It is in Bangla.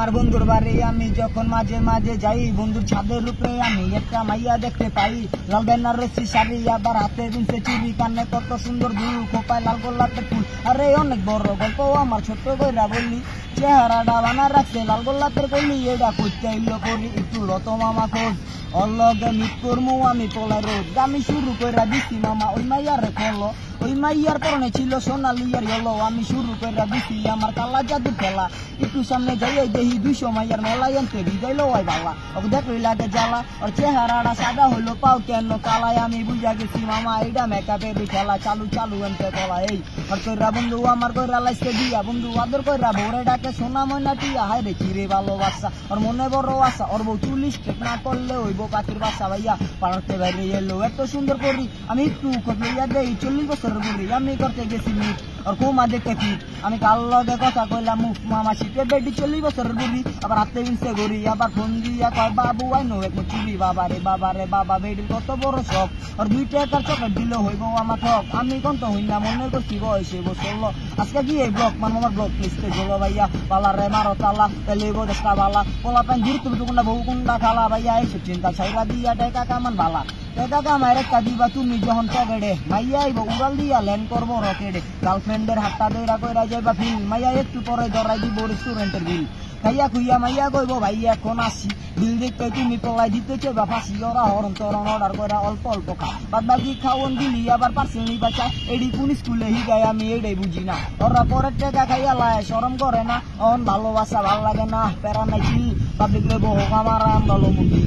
আমার বন্ধুর বাড়ি আমি যখন মাঝে মাঝে যাই, বন্ধুর ছাদের উপরে আমি একটা মাইয়া দেখতে পাই। লাল বেনারসি শাড়ি, আবার হাতে বিনছে চুড়ি, কানে কত সুন্দর দুল, খোপায় লাল গোলাপের ফুল। আরে অনেক বড় গল্প আমার ছোট্ট কইরা বললি, চেহারাটা বানা রাখছে লাল গোলাপের কলি। এটা করতে ইল্লো করি একটু লত মামা খোঁজ, অলগে মিট করমু আমি পলাই রোজ। আমি শুরু কইরা দিছি মামা ওই মাইয়ারে ফলো, ওই মাইয়ার পরনে ছিল সোনালি আর ইয়েলো। আমি শুরু কইরা দিছি আমার কালা জাদু খেলা, একটু সামনে যাইয়াই দেখি 200 মাইয়ার মেলাই আনতে বিদাইলো ওই বালা। ওকে দেখলেই লাগে জ্বালা, ওর চেহারাটা সাদা হইলো পাও কেন কালায়। আমি বুঝা গেছি মামা এইটা মেকআপের খেলা, চালু চালু আনতে কলা। এই আর কইরা বন্ধু আমার কইরা লাইছে দিয়া, বন্ধু আদর কইরা ভোরে ডাকে সোনা ময়না টিয়া। হায় রে কিরে ভালোবাসা, ওর মনে বড় আশা, ওর বউ চুল স্ট্রেট না করলে হইব পাখির বাসা। ভাইয়া পাড়াতে বাইরে এলো এত সুন্দর করি, আমি একটু খোঁজ লইয়া দেই 40 বছর বুড়ি। আমি করতে গেছি মিট ওর কুমা দেখে ফিট, আমি কাল লগে কথা কইলাম মুখ মামা শীতে বেডি 40 বছর বুড়ি। আবার হাতে বিনছে ঘড়ি, আবার ফোন দিয়া কয় বাবু আইনো এক চুরি। বাবা রে বাবা বেডির কত বড় শখ, ওর 2 টাকার চকলেট দিল হইব আমার ঠক। আমি কন্ত হই না মনে করছি বয়সে বসল, আজকে গিয়ে ব্লক মানে আমার ব্লক লিস্টে গেল। ভাইয়া পালা রে মারো তালা, পেলে দেশটা বালা, পোলা প্যান ধীর তুমি কোনটা বউ কোনটা খালা। ভাইয়া এইসব চিন্তা ছাইরা দিয়া টাকা কামান বালা, টাকা কামাই রেখা দিবা তুমি যখন পকেটে। মাইয়া আইব উড়াল দিয়া ল্যান্ড করবো রকেটে, গার্লফ্রেন্ডের হাতটা দইরা কইরা যাইবা ফিল। মাইয়া একটু পরে ধরাই দিব রেস্টুরেন্টের বিল, খাইয়া খুইয়া মাইয়া কইব ভাইয়া এখন আসি। বিল দেখতে তুমি পলাই দিতে চাইবা ফাঁসি, ওরা হরন তরন অর্ডার কইরা অল্প অল্প খা, বাদ বাকি খাওয়ন দিলি আবার পার্সেল নিবা চাই। এডি কোন স্কুলে হিগায় আমি এটাই বুঝি না, ওরা পরের টাকা খাইয়া লায় শরম করে না। অন ভালোবাসা ভাল লাগে না, প্যারা নাই পাবলিক লেবো হোক আমার ভালো মুখি।